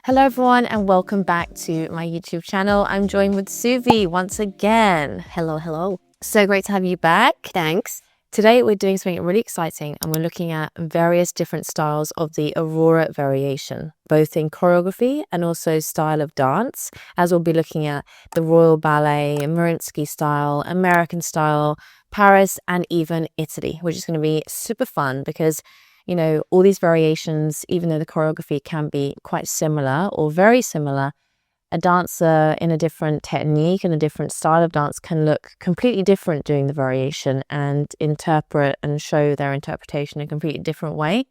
Hello everyone and welcome back to my YouTube channel. I'm joined with Suvi once again. Hello. So great to have you back. Thanks. Today we're doing something really exciting and we're looking at various different styles of the Aurora Variation, both in choreography and also style of dance, as we'll be looking at the Royal Ballet, Mariinsky style, American style, Paris and even Italy, which is going to be super fun because all these variations, even though the choreography can be quite similar or very similar, a dancer in a different technique and a different style of dance can look completely different doing the variation and interpret and show their interpretation in a completely different way.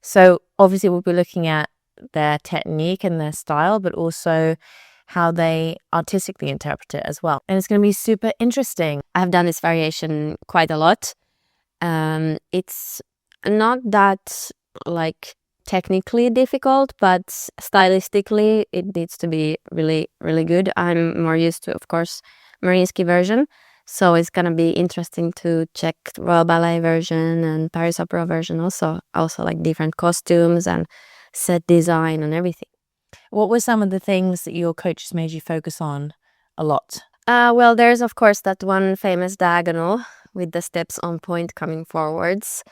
So obviously we'll be looking at their technique and their style, but also how they artistically interpret it as well. And it's going to be super interesting. I've done this variation quite a lot. It's not that technically difficult, but stylistically it needs to be really, really good. I'm more used to, of course, Mariinsky version. So it's gonna be interesting to check Royal Ballet version and Paris Opera version also like different costumes and set design and everything. What were some of the things that your coaches made you focus on a lot? Well, there's of course that one famous diagonal with the steps on point coming forwards.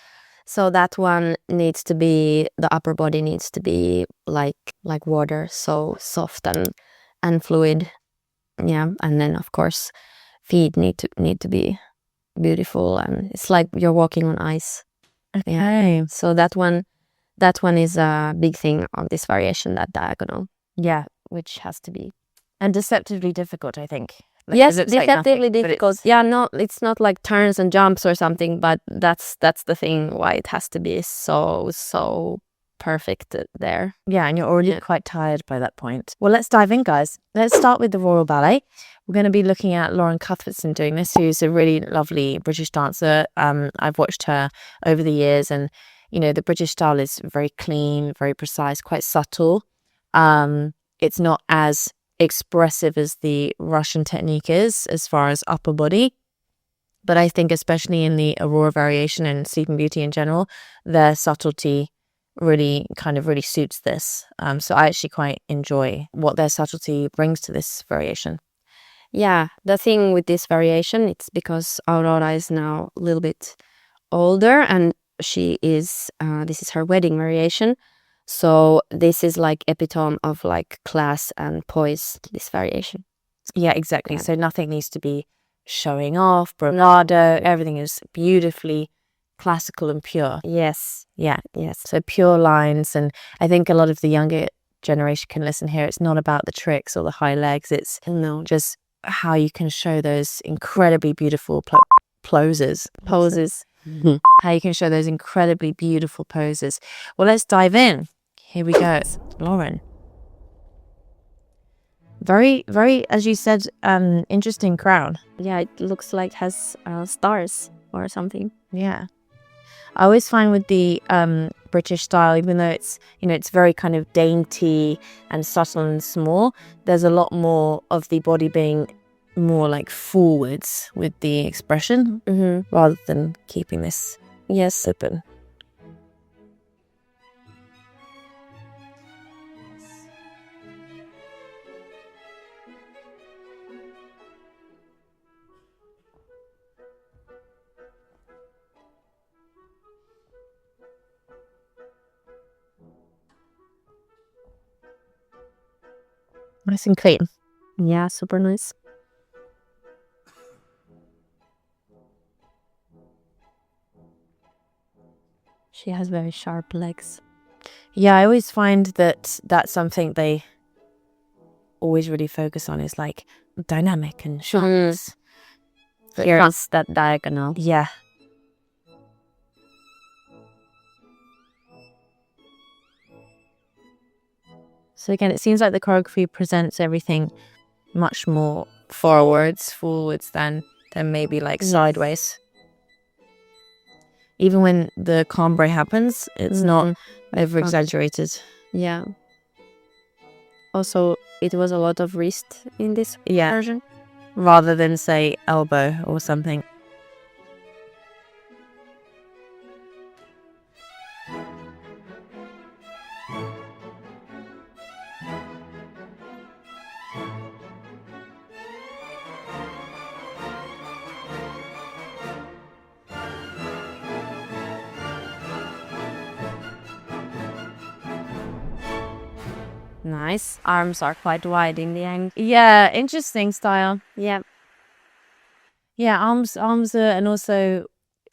So that one needs to be, the upper body needs to be like water, so soft and fluid. Yeah, and then of course feet need to be beautiful, and it's like you're walking on ice. Okay. Yeah. So that one is a big thing on this variation, that diagonal. Yeah, Which has to be. and deceptively difficult, I think. Yes, deceptively difficult. Yeah, no, it's not like turns and jumps or something, but that's the thing why it has to be so perfect there. Yeah, and you're already quite tired by that point. Well, let's dive in, guys. Let's start with the Royal Ballet. We're going to be looking at Lauren Cuthbertson doing this, who's a really lovely British dancer. I've watched her over the years, and the British style is very clean, very precise, quite subtle. It's not as expressive as the Russian technique is as far as upper body, but I think especially in the Aurora Variation and Sleeping Beauty in general, their subtlety really suits this. So I actually quite enjoy what their subtlety brings to this variation. Yeah, the thing with this variation, it's because Aurora is now a little bit older, and she is this is her wedding variation. So this is like epitome of like class and poise, this variation. Yeah, exactly. Yeah. So nothing needs to be showing off, bravado. Everything is beautifully classical and pure. Yes. Yeah. Yes. So pure lines. And I think a lot of the younger generation can listen here. It's not about the tricks or the high legs. It's just how you can show those incredibly beautiful poses. How you can show those incredibly beautiful poses. Well, let's dive in. Here we go. Lauren. Very, very, as you said, interesting crown. Yeah, it looks like it has stars or something. Yeah. I always find with the British style, even though it's, it's very kind of dainty and subtle and small, there's a lot more of the body being more like forwards with the expression rather than keeping this open. Nice and clean. Yeah, super nice. She has very sharp legs. Yeah, I always find that that's something they always really focus on, is like dynamic and sharpness. Here's that diagonal. Yeah. So again, it seems like the choreography presents everything much more forwards than maybe like sideways. Even when the cambre happens, it's not over exaggerated. Yeah. Also, it was a lot of wrist in this version, rather than say elbow or something. Nice. Arms are quite wide in the end. Yeah, interesting style. Yeah. Yeah, arms are, and also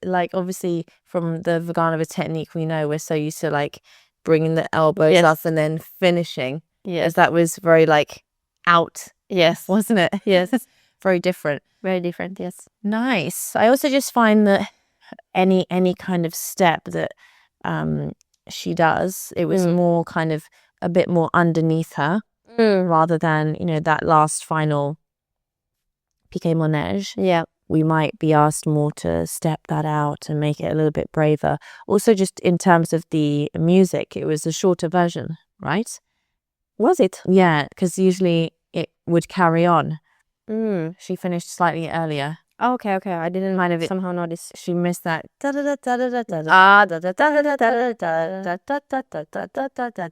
like obviously from the Vaganova technique, we know we're so used to like bringing the elbows up and then finishing. Yes. That was very like out, Yes. wasn't it? Yes. Very different. Very different. Yes. Nice. I also just find that any kind of step that she does, it was more kind of a bit more underneath her rather than, you know, that last final piqué manège. Yeah. We might be asked more to step that out and make it a little bit braver. Also, just in terms of the music, it was a shorter version, right? Was it? Yeah, because usually it would carry on. She finished slightly earlier. Oh, okay. I didn't Kind of somehow notice. She missed that. And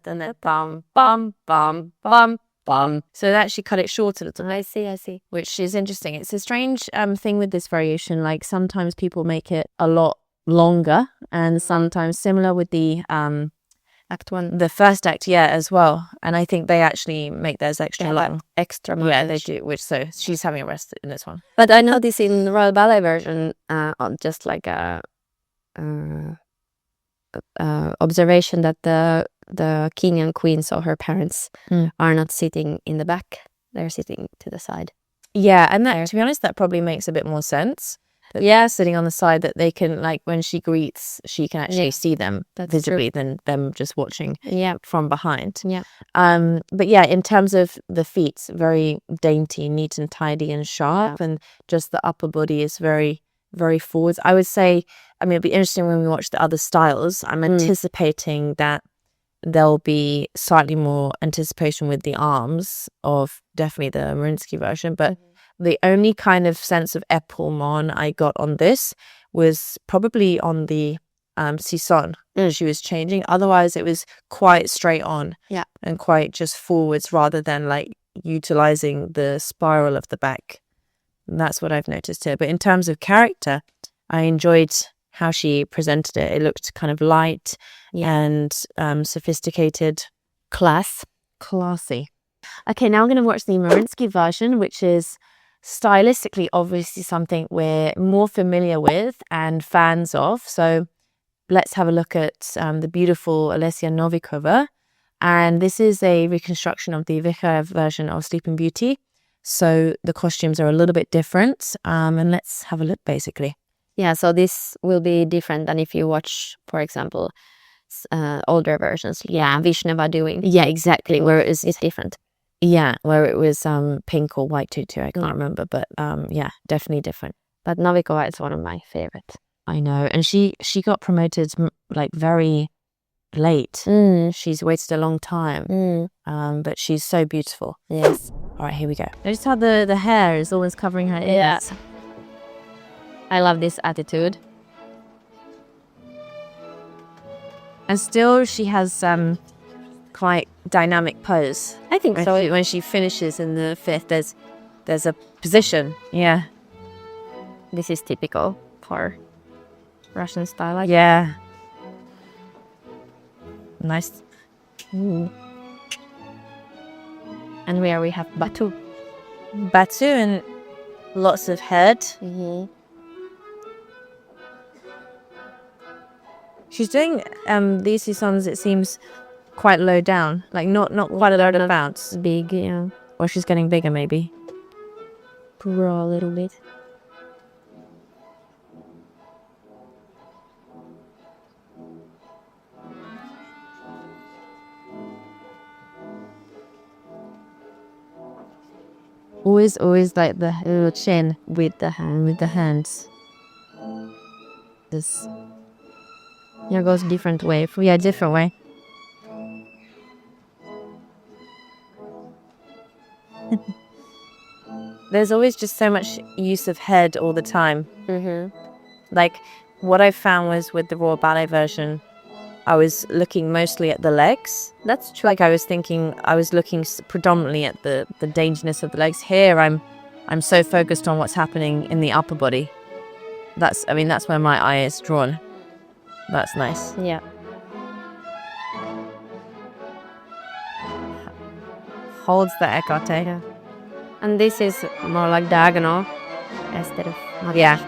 then bum bum bum bum bum. So that she cut it short a little. I see. Which is interesting. It's a strange thing with this variation. Like sometimes people make it a lot longer, and sometimes similar with the Act 1. the first act, yeah, as well. And I think they actually make theirs extra long. Extra. Yeah, they do. Which so she's having a rest in this one. But I know this in the Royal Ballet version, just like a observation that the king and queen, so her parents, are not sitting in the back; they're sitting to the side. Yeah, and that, to be honest, that probably makes a bit more sense. Yeah, sitting on the side, that they can, like, when she greets, she can actually see them visibly than them just watching from behind. Yeah. But yeah, in terms of the feet, very dainty, neat and tidy and sharp, and just the upper body is very, very forward. I would say, I mean, it'd be interesting when we watch the other styles. I'm anticipating that there'll be slightly more anticipation with the arms of definitely the Mariinsky version, but the only kind of sense of épaulement I got on this was probably on the Sisson. She was changing. Otherwise, it was quite straight on and quite just forwards rather than like utilizing the spiral of the back. And that's what I've noticed here. But in terms of character, I enjoyed how she presented it. It looked kind of light and sophisticated. Classy. Okay, now I'm going to watch the Mariinsky version, which is stylistically obviously something we're more familiar with and fans of. So let's have a look at the beautiful Alessia Novikova. And this is a reconstruction of the Vikharev version of Sleeping Beauty. So the costumes are a little bit different. And let's have a look, basically. Yeah, so this will be different than if you watch, for example, older versions. Yeah, Vishneva doing. Yeah, exactly. Where it's different. Yeah, where it was pink or white tutu, I can't remember, but yeah, definitely different. But Novikova is one of my favorites. I know, and she got promoted like very late. She's waited a long time, but she's so beautiful. Yes. All right, here we go. Notice how the hair is always covering her ears. Yeah. I love this attitude. And still, she has quite dynamic pose. I think so. When she finishes in the fifth, there's a position. Yeah. This is typical for Russian style. Yeah. Nice. And where we have Batu. Batu and lots of head. She's doing these Sissons, it seems, quite low down, like not quite a lot of bounce. Big, yeah. Or she's getting bigger, maybe. Grow a little bit. Always like the little chin with the hands. This here goes different way. Yeah, different way. There's always just so much use of head all the time. Like what I found was with the Royal Ballet version, I was looking mostly at the legs. That's true. Like I was looking predominantly at the dangerousness of the legs. Here I'm so focused on what's happening in the upper body. That's where my eye is drawn. That's nice. Yeah. holds the écarté. Yeah. And this is more like diagonal instead of Yeah.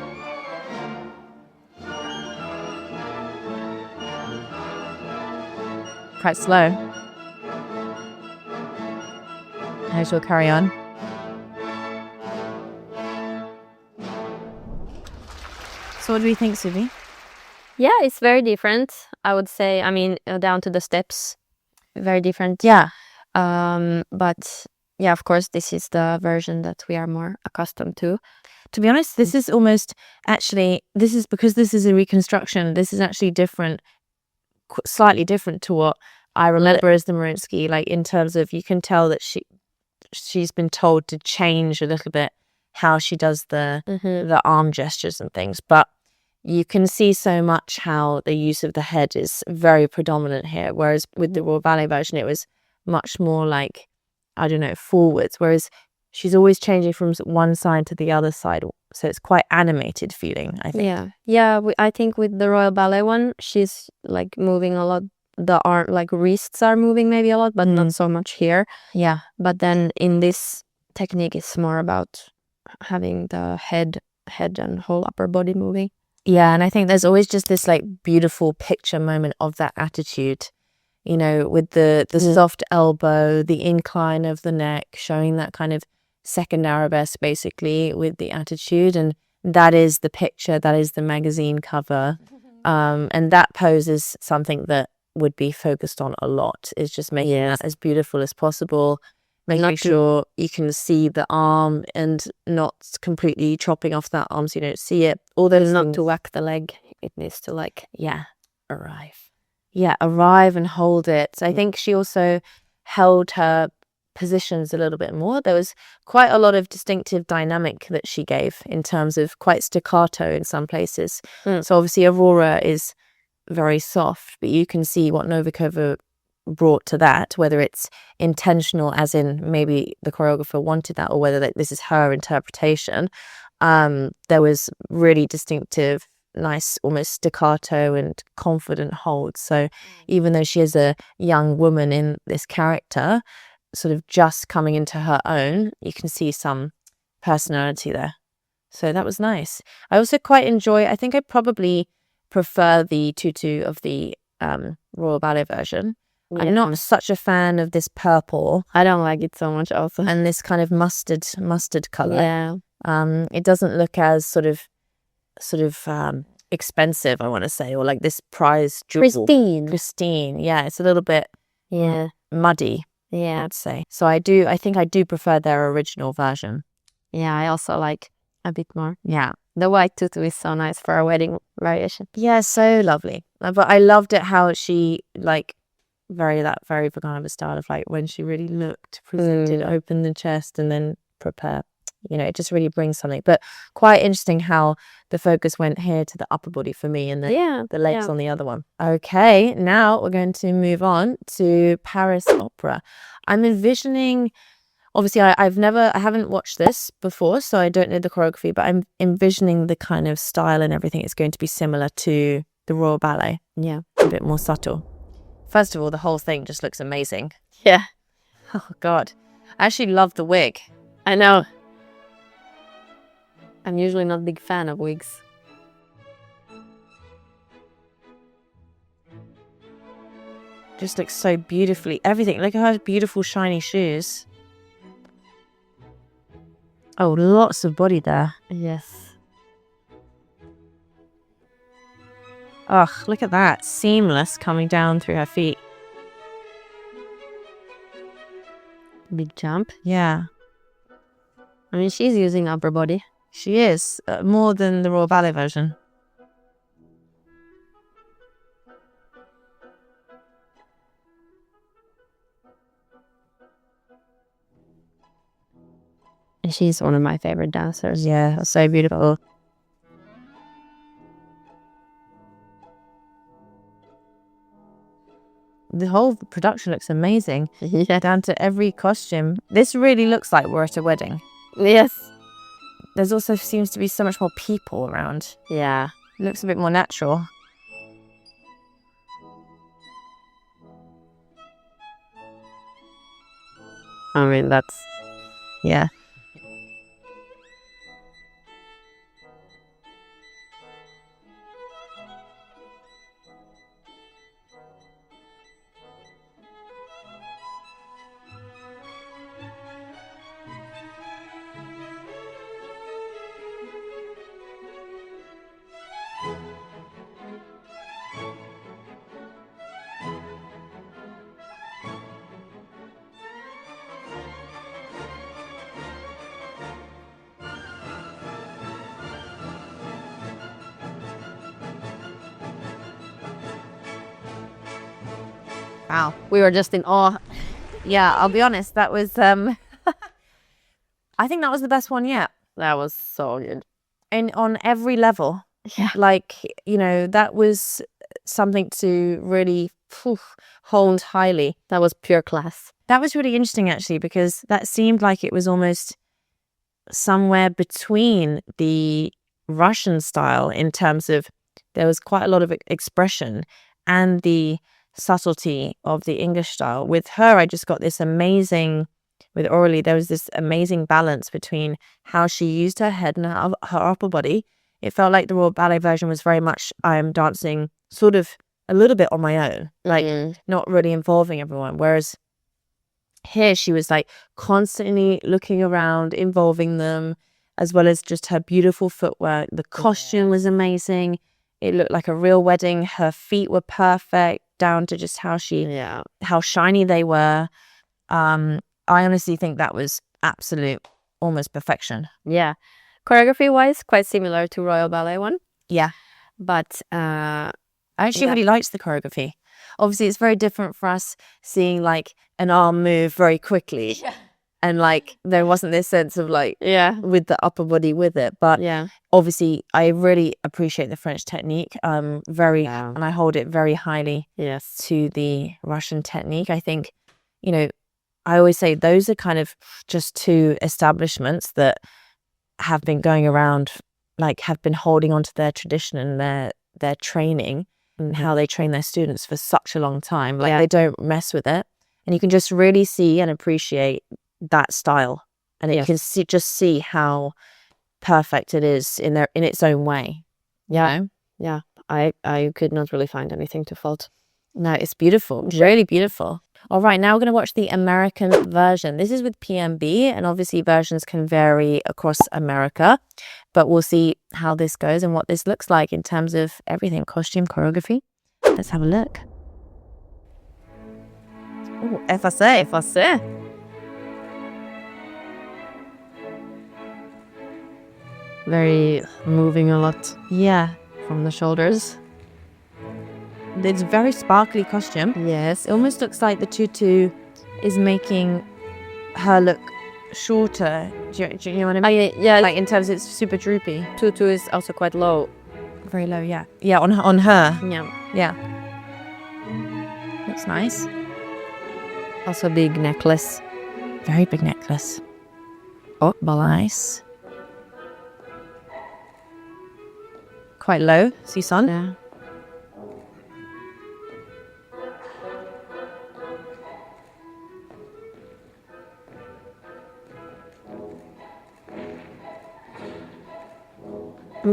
Quite slow. I shall carry on. So what do you think, Suvi? Yeah, it's very different. I would say, I mean, down to the steps, very different. Yeah. But yeah, of course, this is the version that we are more accustomed to. To be honest, this is almost actually, this is because this is a reconstruction. This is actually different, slightly different to what I remember as the Mariinsky, like in terms of, you can tell that she's been told to change a little bit how she does the arm gestures and things, but you can see so much how the use of the head is very predominant here, whereas with the Royal Ballet version it was much more like, I don't know, forwards, whereas she's always changing from one side to the other side, so it's quite animated feeling, I think. I think with the Royal Ballet one, she's like moving a lot. The arm, like wrists are moving maybe a lot, but not so much here. Yeah. But then in this technique, it's more about having the head and whole upper body moving. Yeah, and I think there's always just this like beautiful picture moment of that attitude, you know, with the soft elbow, the incline of the neck, showing that kind of second arabesque basically with the attitude, and that is the picture, that is the magazine cover. And that pose is something that would be focused on a lot, is just making that as beautiful as possible, making sure you can see the arm and not completely chopping off that arm so you don't see it. All those Not things. to whack the leg. It needs to like arrive. Yeah, arrive and hold it. So I think she also held her positions a little bit more. There was quite a lot of distinctive dynamic that she gave in terms of quite staccato in some places. So obviously Aurora is very soft, but you can see what Novikova brought to that, whether it's intentional as in maybe the choreographer wanted that, or whether this is her interpretation. There was really distinctive, nice, almost staccato and confident holds. So even though she is a young woman in this character, sort of just coming into her own, you can see some personality there. So that was nice. I also quite enjoy, I think I probably prefer the tutu of the Royal Ballet version. Yeah. I'm not such a fan of this purple. I don't like it so much also. And this kind of mustard color. Yeah. It doesn't look as sort of expensive, I want to say, or like this prize jewel. Pristine. Yeah, it's a little bit muddy. Yeah, I'd say. So I think I do prefer their original version. Yeah, I also like a bit more. Yeah. The white tutu is so nice for a wedding variation. Yeah, so lovely. But I loved it how she like very Vaganova style of like when she really looked, presented, opened the chest and then prepare. You know, it just really brings something. But quite interesting how the focus went here to the upper body for me and the legs on the other one. Okay, now we're going to move on to Paris Opera. I'm envisioning, obviously I haven't watched this before, so I don't know the choreography, but I'm envisioning the kind of style and everything is going to be similar to the Royal Ballet. Yeah. A bit more subtle. First of all, the whole thing just looks amazing. Yeah. Oh, God. I actually love the wig. I know. I'm usually not a big fan of wigs. Just looks so beautifully. Everything. Look at her beautiful shiny shoes. Oh, lots of body there. Yes. Ugh, look at that. Seamless coming down through her feet. Big jump. Yeah. I mean, she's using upper body. She is. More than the Royal Ballet version. And she's one of my favorite dancers. Yeah, so beautiful. The whole production looks amazing. Yeah. Down to every costume. This really looks like we're at a wedding. Yes. There's also seems to be so much more people around. Yeah. It looks a bit more natural. I mean, that's Yeah. Wow. we were just in awe. Yeah, I'll be honest, that was I think that was the best one yet. That was so good. And on every level. Yeah. Like, that was something to really hold highly. That was pure class. That was really interesting, actually, because that seemed like it was almost somewhere between the Russian style in terms of there was quite a lot of expression and the subtlety of the English style. With her, I just got this amazing, with Aurelie, there was this amazing balance between how she used her head and her upper body. It felt like the Royal Ballet version was very much I'm dancing sort of a little bit on my own, like not really involving everyone. Whereas here she was like constantly looking around, involving them, as well as just her beautiful footwork. The costume was amazing. It looked like a real wedding. Her feet were perfect, down to just how shiny they were. I honestly think that was absolute, almost perfection. Yeah. Choreography wise, quite similar to Royal Ballet one. Yeah. But I actually really liked the choreography. Obviously, it's very different for us seeing like an arm move very quickly. Yeah. And like there wasn't this sense of like with the upper body with it. But obviously I really appreciate the French technique. And I hold it very highly to the Russian technique. I think, I always say those are kind of just two establishments that have been going around, like have been holding on to their tradition and their training and how they train their students for such a long time. Like they don't mess with it. And you can just really see and appreciate that style, and you can see how perfect it is in its own way. I could not really find anything to fault. No, it's beautiful. It's really beautiful. All right, now we're going to watch the American version. This is with PMB, and obviously versions can vary across America, but we'll see how this goes and what this looks like in terms of everything, costume, choreography. Let's have a look. Oh, effacé. Very moving a lot. Yeah. From the shoulders. It's a very sparkly costume. Yes. It almost looks like the tutu is making her look shorter. Do you know what I mean? Yeah. Like in terms of it's super droopy. Tutu is also quite low. Very low, yeah. Yeah, on her. Yeah. Looks nice. Also big necklace. Very big necklace. Oh, nice. Quite low, Sison. Yeah.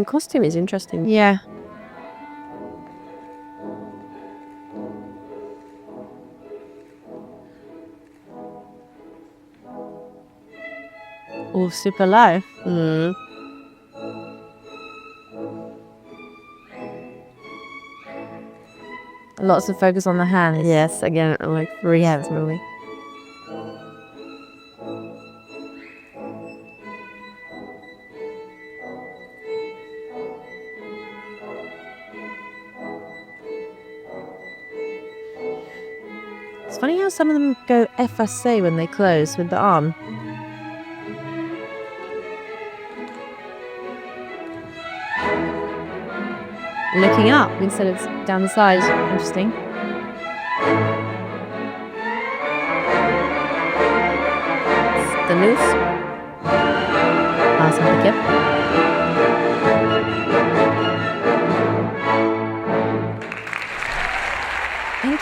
Costume is interesting. Yeah. Oh, super low. Lots of focus on the hands. Yes, again, like three hands moving. It's funny how some of them go effacé when they close with the arm. Looking up instead of down the side. Interesting. It's the loose. Last one, yep. And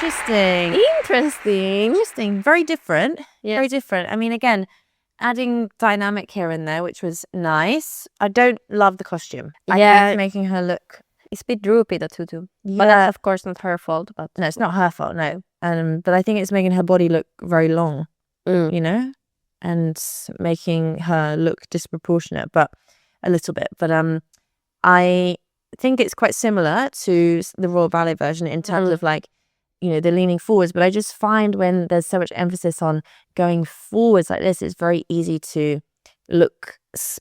Interesting. Very different. Yeah. Very different. I mean, again, adding dynamic here and there, which was nice. I don't love the costume. I think it's making her look. It's a bit droopy, the tutu. Yeah. But that's of course not her fault. But no, it's not her fault. No. But I think it's making her body look very long. You know, and making her look disproportionate, but a little bit. But I think it's quite similar to the Royal Ballet version in terms of like, you know, the leaning forwards. But I just find when there's so much emphasis on going forwards like this, it's very easy to look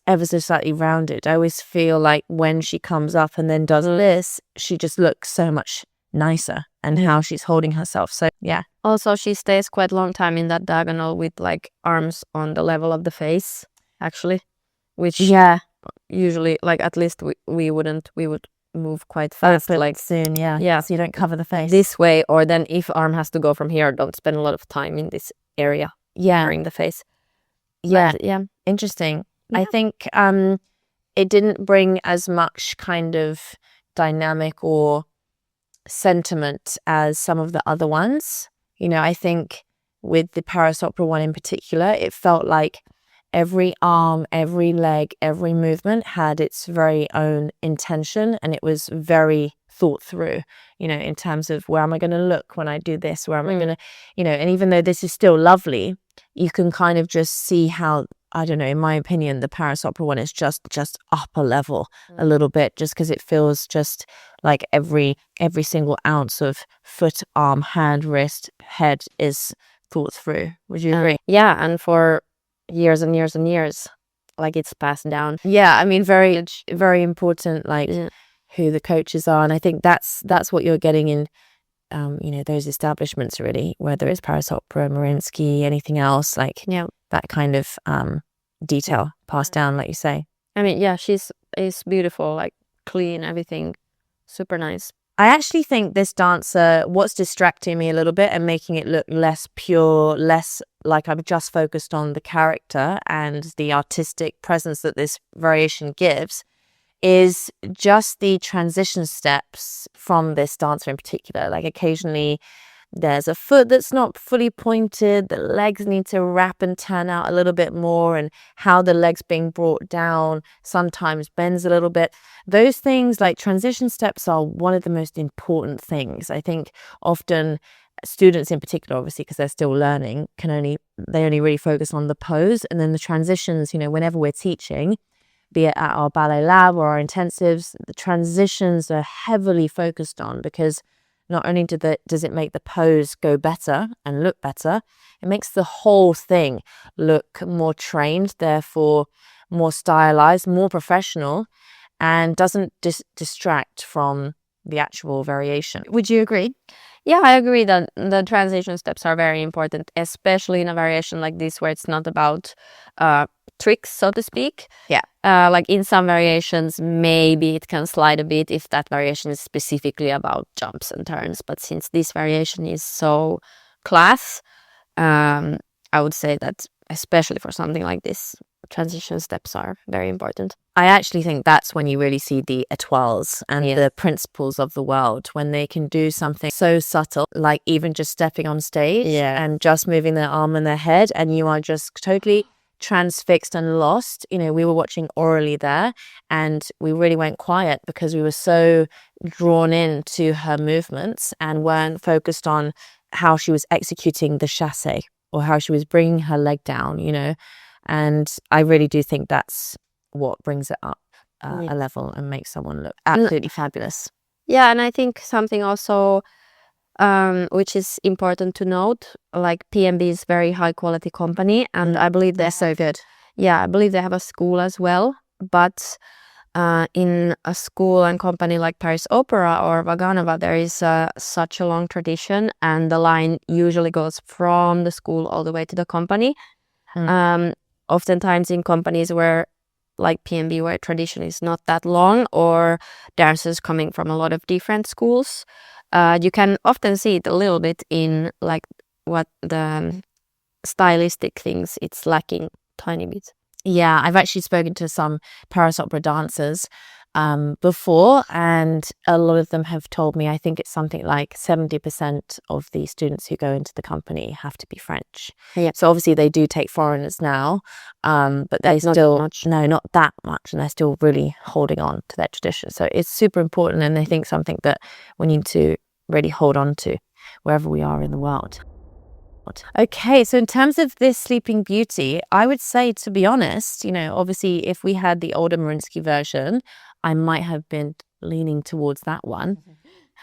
ever so slightly rounded. I always feel like when she comes up and then does this, she just looks so much nicer and how she's holding herself. So yeah. Also, she stays quite a long time in that diagonal with like arms on the level of the face, actually, which usually, like, at least we would move quite fast, like soon. Yeah, so you don't cover the face this way, or then if arm has to go from here, don't spend a lot of time in this area covering the face. But, interesting. I think it didn't bring as much kind of dynamic or sentiment as some of the other ones. You know, I think with the Paris Opera one in particular, it felt like every arm, every leg, every movement had its very own intention, and it was very thought through, you know, in terms of where am I going to look when I do this, where am I going to, you know, and even though this is still lovely, you can kind of just see how, I don't know, in my opinion, the Paris Opera one is just up a level a little bit, just because it feels just like every single ounce of foot, arm, hand, wrist, head is thought through. Would you agree? Yeah, and for years and years and years, like, it's passed down. Yeah, I mean, very important, like who the coaches are, and I think that's what you're getting in you know, those establishments, really, whether it's Paris Opera, Mariinsky, anything else, like that kind of detail passed down, like you say. I mean, yeah, is beautiful, like clean, everything, super nice. I actually think this dancer, what's distracting me a little bit and making it look less pure, less like I'm just focused on the character and the artistic presence that this variation gives, is just the transition steps from this dancer in particular. Like, occasionally there's a foot that's not fully pointed, the legs need to wrap and turn out a little bit more, and how the legs being brought down sometimes bends a little bit. Those things, like transition steps, are one of the most important things. I think often students in particular, obviously because they're still learning, they only really focus on the pose, and then the transitions, you know, whenever we're teaching, be it at our ballet lab or our intensives, the transitions are heavily focused on, because not only does it make the pose go better and look better, it makes the whole thing look more trained, therefore more stylized, more professional, and doesn't distract from the actual variation. Would you agree? Yeah, I agree that the transition steps are very important, especially in a variation like this where it's not about tricks, so to speak. Yeah. Like in some variations, maybe it can slide a bit if that variation is specifically about jumps and turns. But since this variation is so class, I would say that especially for something like this, transition steps are very important. I actually think that's when you really see the étoiles and the principles of the world, when they can do something so subtle, like even just stepping on stage and just moving their arm and their head, and you are just totally transfixed and lost. You know, we were watching orally there, and we really went quiet because we were so drawn into her movements and weren't focused on how she was executing the chassé or how she was bringing her leg down, you know. And I really do think that's what brings it up a level and makes someone look absolutely fabulous. Yeah, and I think something also which is important to note, like PMB is very high quality company, and I believe they're so good. Yeah, I believe they have a school as well, but in a school and company like Paris Opera or Vaganova, there is such a long tradition, and the line usually goes from the school all the way to the company. Oftentimes in companies where, like PMB, where tradition is not that long, or dancers coming from a lot of different schools, you can often see it a little bit in like what the stylistic things it's lacking tiny bit. Yeah, I've actually spoken to some Paris Opera dancers before, and a lot of them have told me, I think it's something like 70% of the students who go into the company have to be French. Yeah. So obviously they do take foreigners now, but they Not still, much. no, not that much, and they're still really holding on to their tradition. So it's super important, and I think something that we need to really hold on to wherever we are in the world. Okay, so in terms of this Sleeping Beauty, I would say, to be honest, obviously if we had the older Mariinsky version, I might have been leaning towards that one,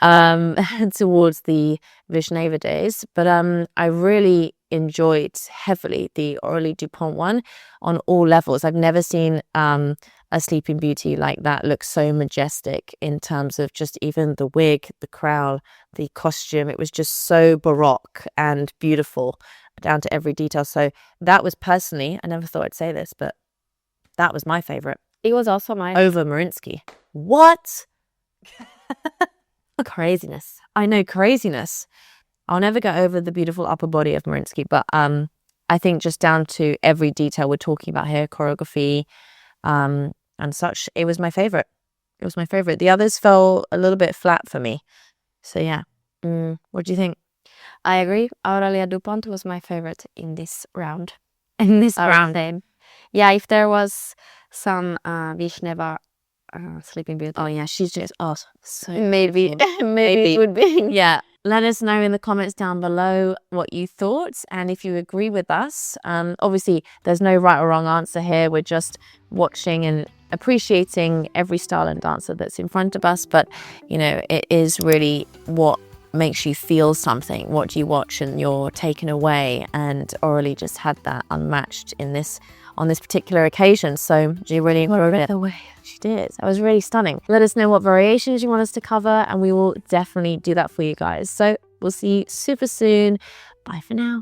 towards the Vishneva days. But I really enjoyed heavily the Aurélie Dupont one on all levels. I've never seen a Sleeping Beauty like that look so majestic in terms of just even the wig, the crown, the costume. It was just so baroque and beautiful down to every detail. So that was personally, I never thought I'd say this, but that was my favorite. It was also mine. Over Mariinsky. What? Craziness. I know, craziness. I'll never go over the beautiful upper body of Mariinsky, but I think just down to every detail we're talking about here, choreography, and such, it was my favorite. It was my favorite. The others fell a little bit flat for me. So yeah. What do you think? I agree. Aurélie Dupont was my favorite in this round. In this I would round? say. Yeah, if there was some Vishneva Sleeping Beauty. Oh yeah, she's just so maybe it would be. Yeah. Let us know in the comments down below what you thought, and if you agree with us. Obviously there's no right or wrong answer here. We're just watching and appreciating every style and dancer that's in front of us, but it is really what makes you feel something. What do you watch and you're taken away? And Aurélie just had that unmatched on this particular occasion. So she really got it away. She did. That was really stunning. Let us know what variations you want us to cover, and we will definitely do that for you guys. So we'll see you super soon. Bye for now.